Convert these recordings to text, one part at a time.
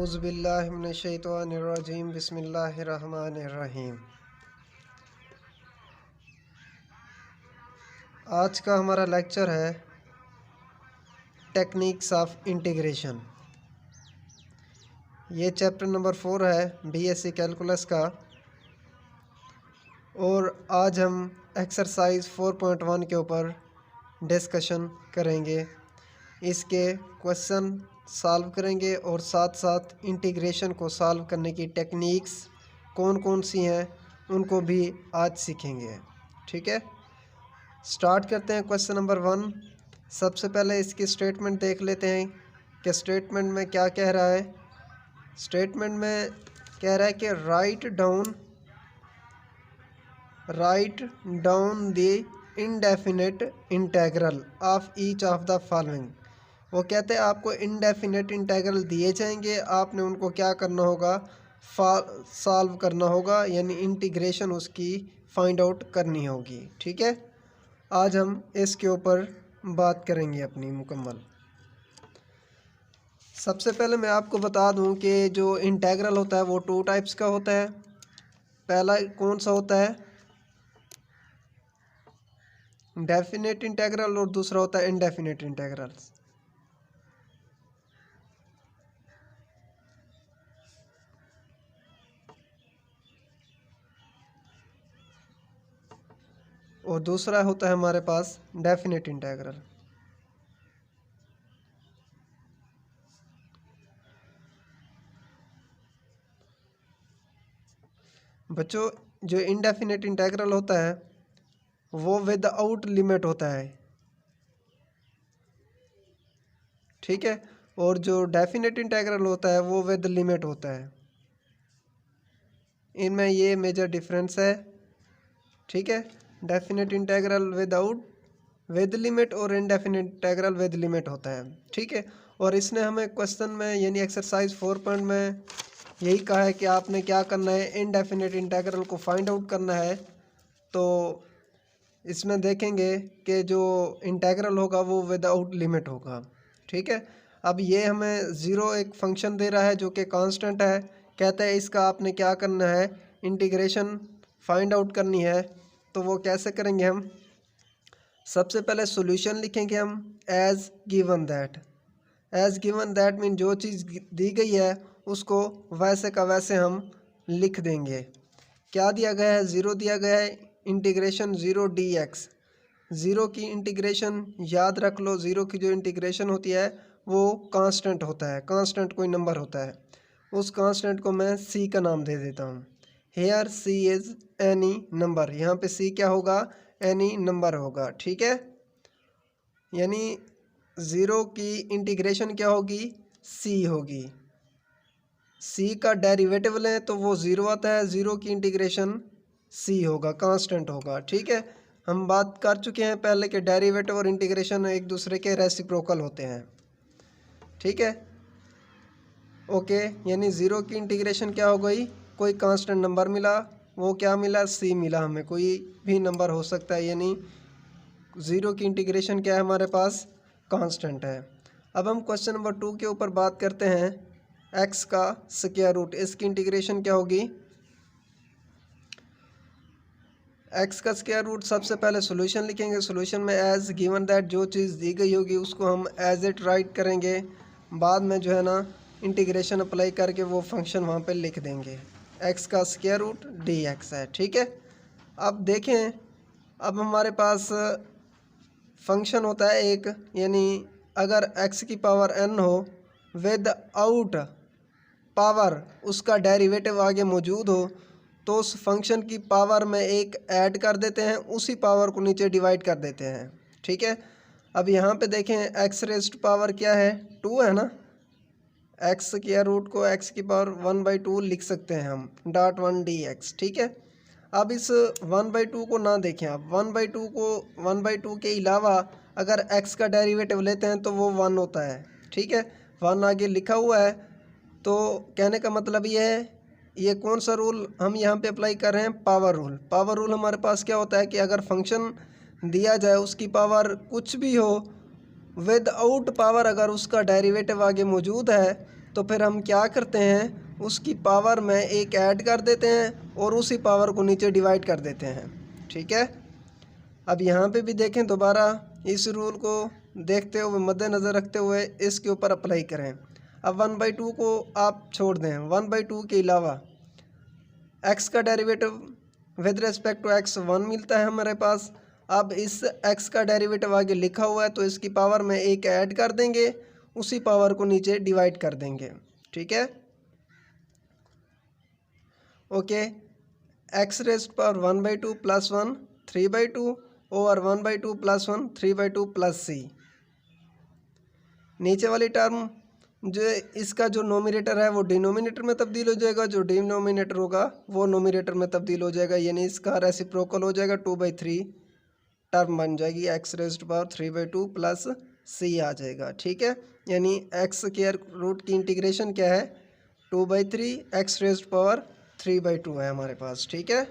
औज़ुबिल्लाहि मिनश्शैतानिर्रजीम बिस्मिल्लाहिर्रहमानिर्रहीम। आज का हमारा लेक्चर है टेक्निक्स ऑफ इंटीग्रेशन। ये चैप्टर नंबर 4 है बीएससी कैलकुलस का, और आज हम एक्सरसाइज 4.1 के ऊपर डिस्कशन करेंगे। इसके क्वेश्चन सॉल्व करेंगे और साथ साथ इंटीग्रेशन को सॉल्व करने की टेक्निक्स कौन कौन सी हैं उनको भी आज सीखेंगे। ठीक है, स्टार्ट करते हैं क्वेश्चन नंबर 1। सबसे पहले इसकी स्टेटमेंट देख लेते हैं कि स्टेटमेंट में क्या कह रहा है। स्टेटमेंट में कह रहा है कि write down the indefinite integral of each of the following. वो कहते हैं आपको इनडेफिनेट इंटेग्रल दिए जाएंगे, आपने उनको क्या करना होगा, सॉल्व करना होगा, यानी इंटीग्रेशन उसकी फाइंड आउट करनी होगी। ठीक है, आज हम इसके ऊपर बात करेंगे अपनी मुकम्मल। सबसे पहले मैं आपको बता दूं कि जो इंटेग्रल होता है वो 2 टाइप्स का होता है। पहला कौन सा होता है, डेफिनेट इंटेग्रल, और दूसरा होता है इनडेफिनेट इंटेग्रल। और दूसरा होता है हमारे पास डेफिनेट इंटेग्रल। बच्चों, जो इनडेफिनेट इंटेग्रल होता है वो विदाउट लिमिट होता है, ठीक है, और जो डेफिनेट इंटेग्रल होता है वो विद लिमिट होता है। इनमें ये मेजर डिफरेंस है। ठीक है, डेफिनेट इंटेग्रल विद लिमिट और इनडेफिनेट इंटेग्रल विद लिमिट होता है। ठीक है, और इसने हमें क्वेश्चन में यानी एक्सरसाइज 4 में यही कहा है कि आपने क्या करना है, इनडेफिनेट इंटेग्रल को फाइंड आउट करना है। तो इसमें देखेंगे कि जो इंटेग्रल होगा वो विदाउट लिमिट होगा। ठीक है, अब ये हमें ज़ीरो एक फंक्शन दे रहा है जो कि कांस्टेंट है। कहते हैं इसका आपने क्या करना है, इंटीग्रेशन फाइंड आउट करनी है। तो वो कैसे करेंगे हम, सबसे पहले सॉल्यूशन लिखेंगे हम एज गिवन दैट मीन जो चीज़ दी गई है उसको वैसे का वैसे हम लिख देंगे। क्या दिया गया है, ज़ीरो दिया गया है, इंटीग्रेशन 0 dx। ज़ीरो की इंटीग्रेशन याद रख लो, ज़ीरो की जो इंटीग्रेशन होती है वो कांस्टेंट होता है, कांस्टेंट कोई नंबर होता है। उस कांस्टेंट को मैं c का नाम दे देता हूँ। Here c is any number, यहाँ पे c क्या होगा, एनी नंबर होगा। ठीक है, यानी ज़ीरो की इंटीग्रेशन क्या होगी, c होगी। c का डेरिवेटिव लें तो वो ज़ीरो आता है, ज़ीरो की इंटीग्रेशन c होगा, कांस्टेंट होगा। ठीक है, हम बात कर चुके हैं पहले कि डेरिवेटिव और इंटीग्रेशन एक दूसरे के रेसिप्रोकल होते हैं। ठीक है, ओके, यानी ज़ीरो की इंटीग्रेशन क्या हो गई, कोई कांस्टेंट नंबर मिला, वो क्या मिला, c मिला, हमें कोई भी नंबर हो सकता है, यानी ज़ीरो की इंटीग्रेशन क्या है हमारे पास, कांस्टेंट है। अब हम क्वेश्चन नंबर 2 के ऊपर बात करते हैं, x का स्क्वायर रूट, इसकी इंटीग्रेशन क्या होगी, x का स्क्वायर रूट। सबसे पहले सॉल्यूशन लिखेंगे, सॉल्यूशन में एज गिवन दैट जो चीज़ दी गई होगी उसको हम एज इट राइट करेंगे, बाद में जो है ना इंटीग्रेशन अप्लाई करके वो फंक्शन वहाँ पे लिख देंगे, x का स्क्वायर रूट dx है। ठीक है, अब देखें, अब हमारे पास फंक्शन होता है एक, यानी अगर x की पावर n हो विद आउट पावर उसका डेरिवेटिव आगे मौजूद हो तो उस फंक्शन की पावर में एक ऐड कर देते हैं, उसी पावर को नीचे डिवाइड कर देते हैं। ठीक है, अब यहाँ पे देखें x रेज़्ड पावर क्या है, 2 है ना, x स्क्वायर रूट को x की पावर 1/2 लिख सकते हैं हम, डॉट 1 dx। ठीक है, अब इस 1/2 को ना देखें, आप 1/2 को 1/2 के अलावा अगर x का डेरिवेटिव लेते हैं तो वो 1 होता है। ठीक है, 1 आगे लिखा हुआ है, तो कहने का मतलब ये है, ये कौन सा रूल हम यहाँ पे अप्लाई कर रहे हैं, पावर रूल। पावर रूल हमारे पास क्या होता है कि अगर फंक्शन दिया जाए उसकी पावर कुछ भी हो, विद आउट पावर अगर उसका डेरिवेटिव आगे मौजूद है तो फिर हम क्या करते हैं, उसकी पावर में एक ऐड कर देते हैं और उसी पावर को नीचे डिवाइड कर देते हैं। ठीक है, अब यहाँ पे भी देखें, दोबारा इस रूल को देखते हुए, मद्देनज़र रखते हुए इसके ऊपर अप्लाई करें। अब 1/2 को आप छोड़ दें, 1/2 के अलावा x का derivative with respect to x 1 मिलता है हमारे पास। अब इस x का डेरिवेटिव आगे लिखा हुआ है तो इसकी पावर में एक ऐड कर देंगे, उसी पावर को नीचे डिवाइड कर देंगे। ठीक है, okay. x raised power 1/2 plus 1 3/2 over 1/2 plus 1 3/2 plus c। नीचे वाली टर्म जो इसका जो नोमिनेटर है वो डिनोमिनेटर में तब्दील हो जाएगा, जो डिनोमिनेटर होगा वो नोमिनेटर में तब्दील हो जाएगा, यानी इसका रेसिप्रोकल हो जाएगा, 2/3 टर्म बन जाएगी, x raised power 3/2 plus c आ जाएगा। ठीक है, यानी x स्क्वायर रूट की इंटीग्रेशन क्या है, 2/3 x रेज़्ड पावर 3/2 है हमारे पास। ठीक है,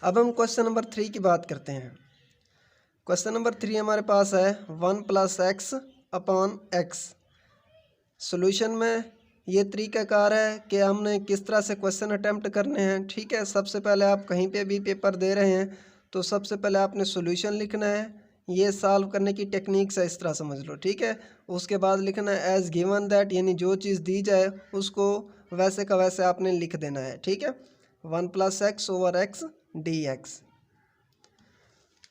अब हम क्वेश्चन नंबर 3 की बात करते हैं। क्वेश्चन नंबर 3 हमारे पास है 1 + x अपॉन x। सॉल्यूशन में ये तरीक़ाकार है कि हमने किस तरह से क्वेश्चन अटैम्प्ट करने हैं। ठीक है, सबसे पहले आप कहीं पे भी पेपर दे रहे हैं तो सबसे पहले आपने सॉल्यूशन लिखना है, ये सॉल्व करने की टेक्निक्स है, इस तरह समझ लो। ठीक है, उसके बाद लिखना है एज गिवन दैट, यानी जो चीज़ दी जाए उसको वैसे का वैसे आपने लिख देना है। ठीक है, 1 + x over x dx।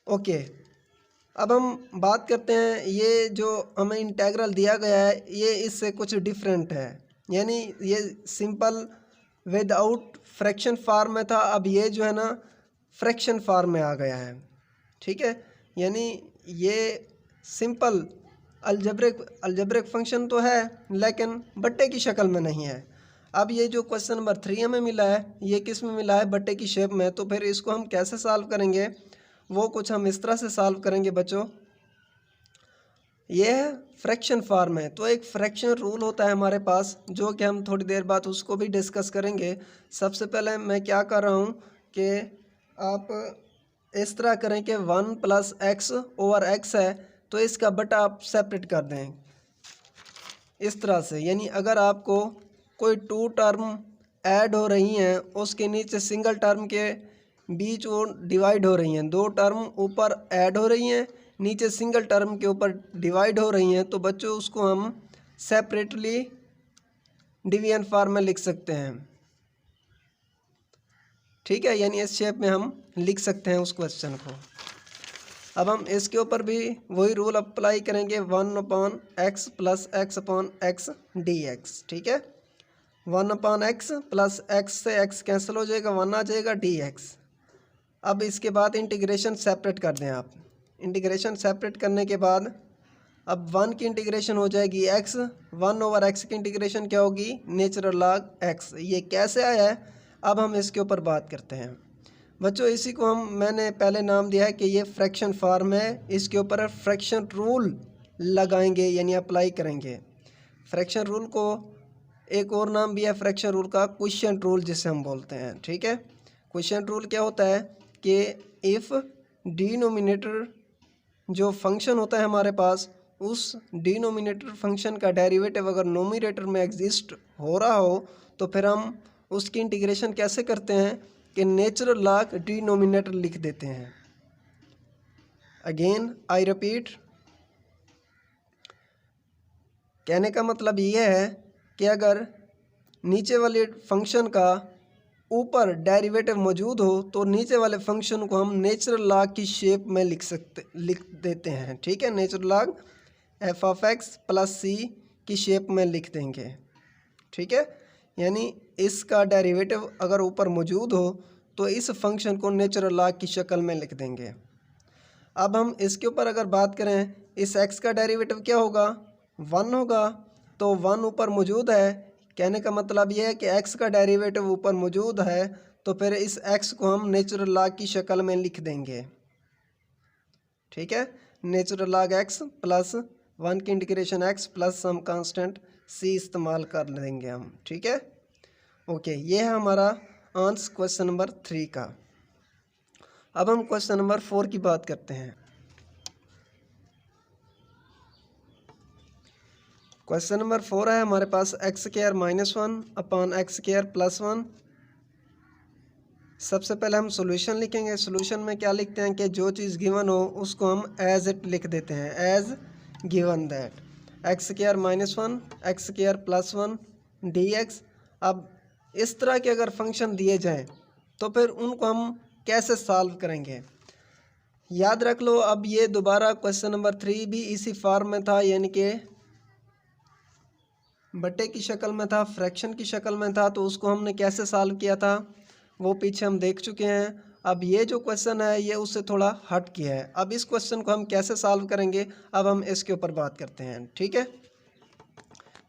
Okay, अब हम बात करते हैं, ये जो हमें इंटेग्रल दिया गया है ये इससे कुछ डिफरेंट है, यानी ये सिंपल विदाउट फ्रैक्शन फॉर्म में था, अब ये जो है ना फ्रैक्शन फॉर्म में आ गया है। ठीक है, यानी ये सिंपल अलजेब्रिक फंक्शन तो है लेकिन बट्टे की शक्ल में नहीं है। अब ये जो क्वेश्चन नंबर 3 हमें मिला है ये किस में मिला है, बट्टे की शेप में, तो फिर इसको हम कैसे सॉल्व करेंगे, वो कुछ हम इस तरह से सॉल्व करेंगे बच्चों। ये है फ्रैक्शन फॉर्म है तो एक फ्रैक्शन रूल होता है हमारे पास, जो कि हम थोड़ी देर बाद उसको भी डिस्कस करेंगे। सबसे पहले मैं क्या कर रहा हूँ कि आप इस तरह करें कि 1 + x ओवर x है तो इसका बटा आप सेपरेट कर दें इस तरह से, यानी अगर आपको कोई 2 टर्म ऐड हो रही हैं उसके नीचे सिंगल टर्म के बीच वो डिवाइड हो रही हैं, 2 टर्म ऊपर ऐड हो रही हैं नीचे सिंगल टर्म के ऊपर डिवाइड हो रही हैं, तो बच्चों उसको हम सेपरेटली डिवीजन फॉर्म में लिख सकते हैं। ठीक है, यानी इस शेप में हम लिख सकते हैं उस क्वेश्चन को। अब हम इसके ऊपर भी वही रूल अप्लाई करेंगे, 1/x + x/x dx। ठीक है, 1/x + x से x कैंसिल हो जाएगा, 1 आ जाएगा dx। अब इसके बाद इंटीग्रेशन सेपरेट कर दें आप, इंटीग्रेशन सेपरेट करने के बाद अब 1 की इंटीग्रेशन हो जाएगी x, 1 ओवर x की इंटीग्रेशन क्या होगी, नेचुरल लॉग x। ये कैसे आया है अब हम इसके ऊपर बात करते हैं बच्चों। इसी को मैंने पहले नाम दिया है कि ये फ्रैक्शन फॉर्म है, इसके ऊपर फ्रैक्शन रूल लगाएंगे यानी अप्लाई करेंगे। फ्रैक्शन रूल को एक और नाम भी है फ्रैक्शन रूल का, क्वोशिएंट रूल जिसे हम बोलते हैं। ठीक है, क्वोशिएंट रूल क्या होता है कि इफ़ डिनोमिनेटर जो फंक्शन होता है हमारे पास, उस डिनोमिनेटर फंक्शन का डेरिवेटिव अगर नोमिनेटर में एग्जिस्ट हो रहा हो तो फिर हम उसकी इंटीग्रेशन कैसे करते हैं कि नेचुरल लॉग डिनोमिनेटर लिख देते हैं। अगेन आई रिपीट, कहने का मतलब ये है कि अगर नीचे वाले फंक्शन का ऊपर डेरिवेटिव मौजूद हो तो नीचे वाले फंक्शन को हम नेचुरल लॉग की शेप में लिख देते हैं। ठीक है, नेचुरल लॉग f(x + c) की शेप में लिख देंगे। ठीक है, यानी इसका डेरिवेटिव अगर ऊपर मौजूद हो तो इस फंक्शन को नेचुरल लॉग की शक्ल में लिख देंगे। अब हम इसके ऊपर अगर बात करें, इस x का डेरिवेटिव क्या होगा, 1 होगा, तो 1 ऊपर मौजूद है, कहने का मतलब यह है कि x का डेरिवेटिव ऊपर मौजूद है तो फिर इस x को हम नेचुरल लॉग की शक्ल में लिख देंगे। ठीक है, नेचुरल लॉग x + 1 की integration x + some constant c इस्तेमाल कर देंगे हम। ठीक है, ओके, ये है हमारा आंसर क्वेश्चन नंबर 3 का। अब हम क्वेश्चन नंबर 4 की बात करते हैं। क्वेश्चन नंबर 4 है हमारे पास X square -1 upon X square +1। सबसे पहले हम सॉल्यूशन लिखेंगे। सॉल्यूशन में क्या लिखते हैं कि जो चीज़ गिवन हो उसको हम एज इट लिख देते हैं, as given that X square -1 X square +1 dx। अब इस तरह के अगर फंक्शन दिए जाएं तो फिर उनको हम कैसे सॉल्व करेंगे, याद रख लो। अब ये दोबारा क्वेश्चन नंबर 3 भी इसी फॉर्म में था, यानी कि बट्टे की शक्ल में था, फ्रैक्शन की शक्ल में था, तो उसको हमने कैसे सॉल्व किया था वो पीछे हम देख चुके हैं। अब ये जो क्वेश्चन है ये उससे थोड़ा हट किया है। अब इस क्वेश्चन को हम कैसे सॉल्व करेंगे, अब हम इसके ऊपर बात करते हैं। ठीक है,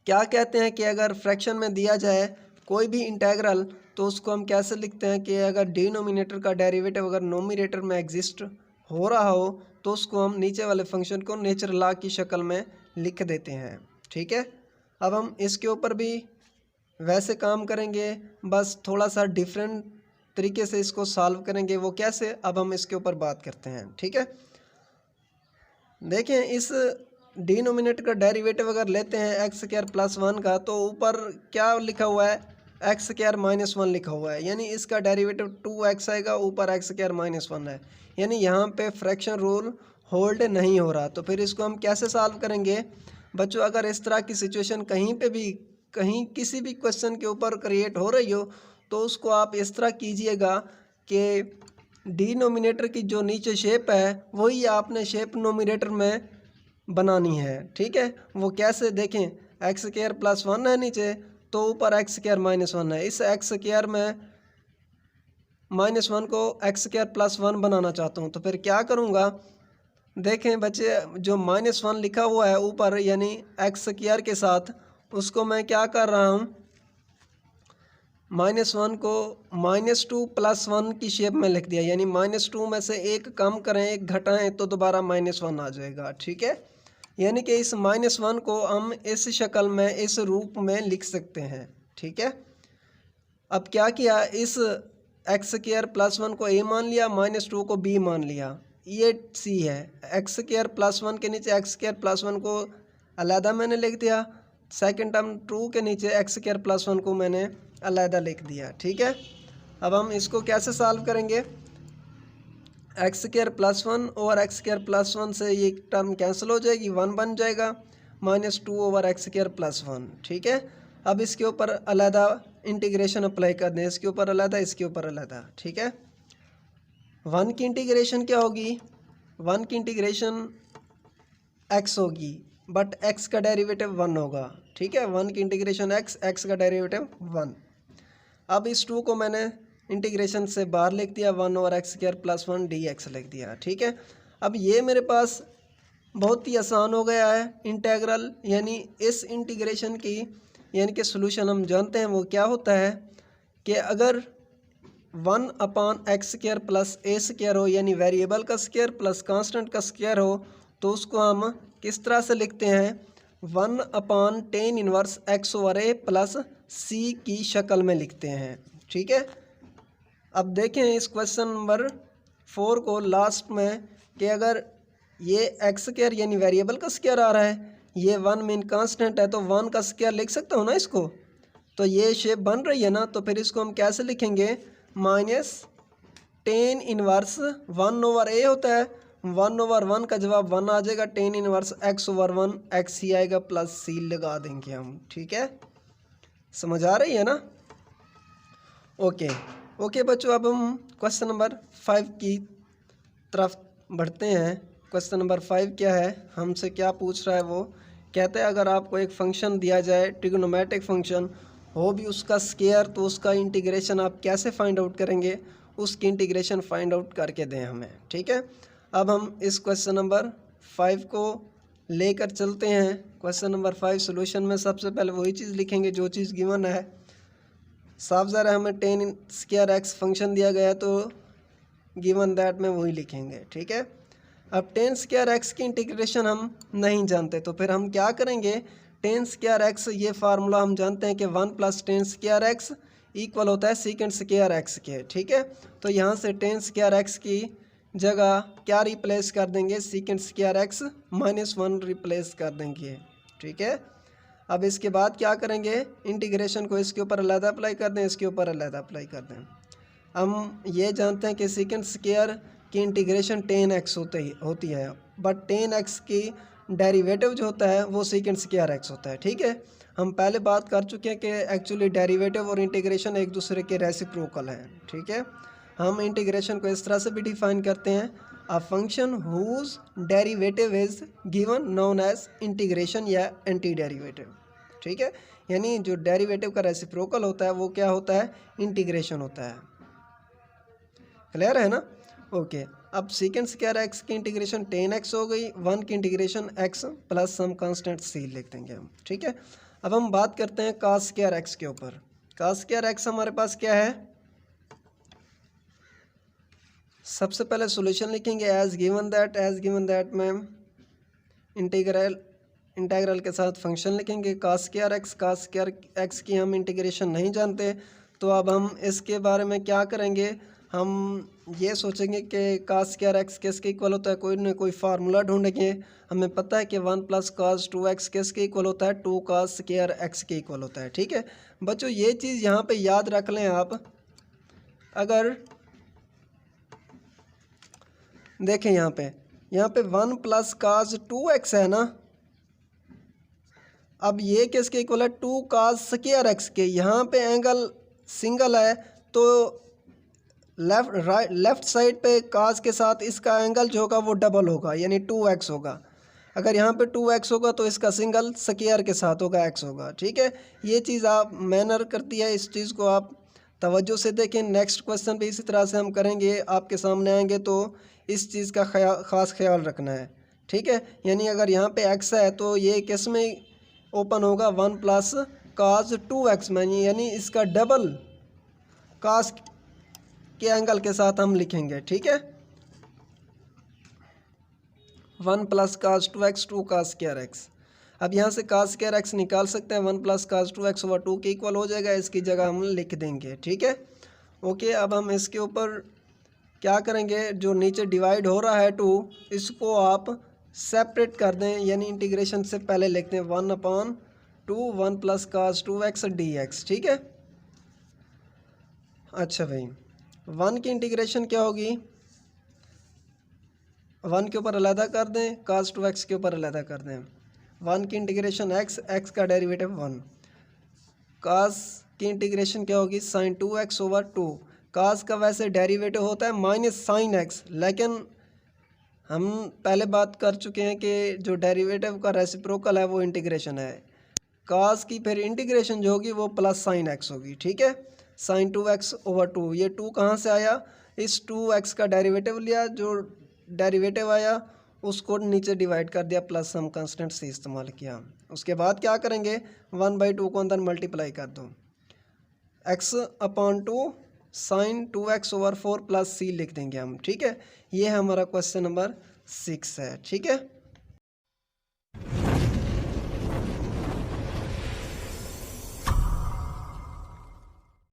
क्या कहते हैं कि अगर फ्रैक्शन में दिया जाए कोई भी इंटेग्रल तो उसको हम कैसे लिखते हैं कि अगर डिनोमिनेटर का डेरिवेटिव अगर नोमिनेटर में एग्जिस्ट हो रहा हो तो उसको हम नीचे वाले फंक्शन को नेचुरल लॉग की शक्ल में लिख देते हैं। ठीक है, अब हम इसके ऊपर भी वैसे काम करेंगे, बस थोड़ा सा डिफरेंट तरीके से इसको सॉल्व करेंगे। वो कैसे, अब हम इसके ऊपर बात करते हैं। ठीक है, देखें इस डिनोमिनेटर का डेरिवेटिव अगर लेते हैं एक्स स्क्वायर +1 का, तो ऊपर क्या लिखा हुआ है, एक्स स्क्वायर -1 लिखा हुआ है, यानी इसका डेरिवेटिव 2x आएगा, ऊपर एक्स स्क्वायर -1 है, यानी यहाँ पे फ्रैक्शन रूल होल्ड नहीं हो रहा। तो फिर इसको हम कैसे सॉल्व करेंगे बच्चों। अगर इस तरह की सिचुएशन कहीं पे भी, कहीं किसी भी क्वेश्चन के ऊपर क्रिएट हो रही हो तो उसको आप इस तरह कीजिएगा कि डिनोमिनेटर की जो नीचे शेप है वही आपने शेप नोमिनेटर में बनानी है। ठीक है, वो कैसे, देखें एक्स स्क्वायर +1 है नीचे, तो ऊपर एक्स स्क्वायर -1 है। इस एक्स स्क्वायर में -1 को एक्स स्क्वायर +1 बनाना चाहता हूँ, तो फिर क्या करूँगा, देखें बच्चे जो -1 लिखा हुआ है ऊपर यानी एक्स स्क्वायर के साथ, उसको मैं क्या कर रहा हूँ, -1 को -2 + 1 की शेप में लिख दिया, यानी -2 में से एक कम करें एक घटाएं तो दोबारा -1 आ जाएगा। ठीक है, यानी कि इस -1 को हम इस शक्ल में, इस रूप में लिख सकते हैं। ठीक है, अब क्या किया, इस एक्स स्क्वायर +1 को a मान लिया, -2 को b मान लिया, ये c है। एक्स स्क्वायर +1 के नीचे एक्स स्क्वायर +1 को अलहदा मैंने लिख दिया, सेकंड टर्म 2 के नीचे एक्स स्क्वायर +1 को मैंने अलहदा लिख दिया। ठीक है, अब हम इसको कैसे सॉल्व करेंगे, एक्स स्क्वायर +1 और एक्स स्क्वायर +1 से ये टर्म कैंसिल हो जाएगी, 1 बन जाएगा, -2 ओवर एक्स स्क्वायर +1। ठीक है, अब इसके ऊपर अलहदा इंटीग्रेशन अप्लाई कर दें, इसके ऊपर अलहदा, इसके ऊपर अलहदा। ठीक है, 1 की इंटीग्रेशन क्या होगी, 1 की इंटीग्रेशन x होगी, बट x का डेरिवेटिव 1 होगा। ठीक है, 1 की इंटीग्रेशन x का डेरिवेटिव 1। अब इस 2 को मैंने इंटीग्रेशन से बाहर लिख दिया, 1 ओवर एक्स स्क्वायर +1 dx लिख दिया। ठीक है, अब ये मेरे पास बहुत ही आसान हो गया है इंटेग्रल, यानी इस इंटीग्रेशन की यानी कि सॉल्यूशन हम जानते हैं वो क्या होता है कि अगर 1/x² + a² हो, यानी वेरिएबल का स्क्वायर प्लस कांस्टेंट का स्क्वायर हो, तो उसको हम किस तरह से लिखते हैं, 1/tan इनवर्स x/a + c की शक्ल में लिखते हैं। ठीक है, अब देखें इस क्वेश्चन नंबर 4 को लास्ट में कि अगर ये x² यानी वेरिएबल का स्क्वायर आ रहा है, ये 1 मीन कांस्टेंट है, तो 1 का स्क्वायर लिख सकता हूँ ना इसको, तो ये शेप बन रही है ना, तो फिर इसको हम कैसे लिखेंगे, -tan इनवर्स 1/a होता है, 1/1 का जवाब 1 आ जाएगा, tan इनवर्स x/1 x ही आएगा, प्लस c लगा देंगे हम। ठीक है, समझ आ रही है ना। ओके बच्चों, अब हम क्वेश्चन नंबर 5 की तरफ बढ़ते हैं। क्वेश्चन नंबर 5 क्या है, हमसे क्या पूछ रहा है, वो कहते हैं अगर आपको एक फंक्शन दिया जाए, ट्रिग्नोमेट्रिक फंक्शन हो भी उसका स्क्वायर, तो उसका इंटीग्रेशन आप कैसे फाइंड आउट करेंगे, उसकी इंटीग्रेशन फाइंड आउट करके दें हमें। ठीक है, अब हम इस क्वेश्चन नंबर 5 को लेकर चलते हैं। क्वेश्चन नंबर 5 सोल्यूशन में सबसे पहले वही चीज़ लिखेंगे जो चीज़ गिवन है। साफ ज़रा हमें tan² x फंक्शन दिया गया है, तो गिवन दैट में वही लिखेंगे। ठीक है, अब tan² x की इंटीग्रेशन हम नहीं जानते, तो फिर हम क्या करेंगे, tan² x ये फार्मूला हम जानते हैं कि 1 + tan² x इक्वल होता है sec² x के। ठीक है, तो यहाँ से tan² x की जगह क्या रिप्लेस कर देंगे, sec² x -1 रिप्लेस कर देंगे। ठीक है, अब इसके बाद क्या करेंगे, इंटीग्रेशन को इसके ऊपर अलग अप्लाई कर दें, इसके ऊपर अलग अप्लाई कर दें। हम ये जानते हैं कि सेकंड स्क्वायर की इंटीग्रेशन 10x होती है, बट 10x की डेरिवेटिव जो होता है वो सेकंड स्क्वायर x होता है। ठीक है, हम पहले बात कर चुके हैं कि एक्चुअली डेरिवेटिव और इंटीग्रेशन एक दूसरे के रेसिप्रोकल हैं। ठीक है, हम इंटीग्रेशन को इस तरह से भी डिफाइन करते हैं, a function whose derivative is given known as integration या एंटी डेरिवेटिव। ठीक है, यानी जो डेरिवेटिव का रेसिप्रोकल होता है वो क्या होता है, इंटीग्रेशन होता है। क्लियर है ना? ओके, अब सेकंड स्क्वायर एक्स की इंटीग्रेशन 10x हो गई, 1 की integration x plus some constant c लिख देंगे हम। ठीक है, अब हम बात करते हैं cos स्क्वायर x के ऊपर। cos स्क्वायर x हमारे पास क्या है, सबसे पहले सॉल्यूशन लिखेंगे एज गिवन दैट में इंटीग्रल के साथ फंक्शन लिखेंगे cos स्क्वायर x की हम इंटीग्रेशन नहीं जानते, तो अब हम इसके बारे में क्या करेंगे, हम ये सोचेंगे कि cos स्क्वायर x किसके इक्वल होता है, कोई ना कोई फार्मूला ढूंढेंगे। हमें पता है कि 1 + cos 2x किसके इक्वल होता है, 2 cos स्क्वायर x के इक्वल होता है। ठीक है बच्चों, ये चीज़ यहाँ पे याद रख लें आप। अगर देखें यहाँ पे 1 + cos 2x है ना, अब ये किसके इक्वल है, 2 cos स्क्वायर x के। यहाँ पे एंगल सिंगल है तो लेफ्ट साइड पे cos के साथ इसका एंगल जो होगा वो डबल होगा, यानी 2x होगा। अगर यहाँ पे 2x होगा तो इसका सिंगल स्क्वायर के साथ होगा, x होगा। ठीक है, ये चीज़ आप मैनर करती है, इस चीज़ को आप तवज्जो से देखें। नेक्स्ट क्वेश्चन भी इसी तरह से हम करेंगे, आपके सामने आएंगे तो इस चीज़ का ख़ास ख्याल रखना है। ठीक है, यानी अगर यहाँ पे x है तो ये किस में ओपन होगा, 1 + cos 2x में, यानी इसका डबल cos के एंगल के साथ हम लिखेंगे। ठीक है, 1 + cos 2x 2 cos square x। अब यहाँ से cos स्क्वायर x निकाल सकते हैं, 1 + cos 2x / 2 के इक्वल हो जाएगा, इसकी जगह हम लिख देंगे। ठीक है, ओके। अब हम इसके ऊपर क्या करेंगे, जो नीचे डिवाइड हो रहा है 2, इसको आप सेपरेट कर दें, यानी इंटीग्रेशन से पहले लिखते हैं 1/2 1 + cos 2x dx। ठीक है, अच्छा भाई, 1 की इंटीग्रेशन क्या होगी, 1 के ऊपर अलहदा कर दें, cos 2x के ऊपर अलहदा कर दें। 1 की इंटीग्रेशन x का डेरिवेटिव 1, cos की इंटीग्रेशन क्या होगी, sin 2x / 2। cos का वैसे डेरिवेटिव होता है -sin x, लेकिन हम पहले बात कर चुके हैं कि जो डेरिवेटिव का रेसिप्रोकल है वो इंटीग्रेशन है। cos की फिर इंटीग्रेशन जो होगी वो +sin x होगी। ठीक है, sin 2x / 2, ये 2 कहाँ से आया, इस 2x का डेरिवेटिव लिया, जो डेरिवेटिव आया उसको नीचे डिवाइड कर दिया, प्लस सम कांस्टेंट c इस्तेमाल किया। उसके बाद क्या करेंगे, 1/2 को अंदर मल्टीप्लाई कर दो, x/2 sin 2x / 4 + c लिख देंगे हम। ठीक है, ये हमारा क्वेश्चन नंबर 6 है। ठीक है।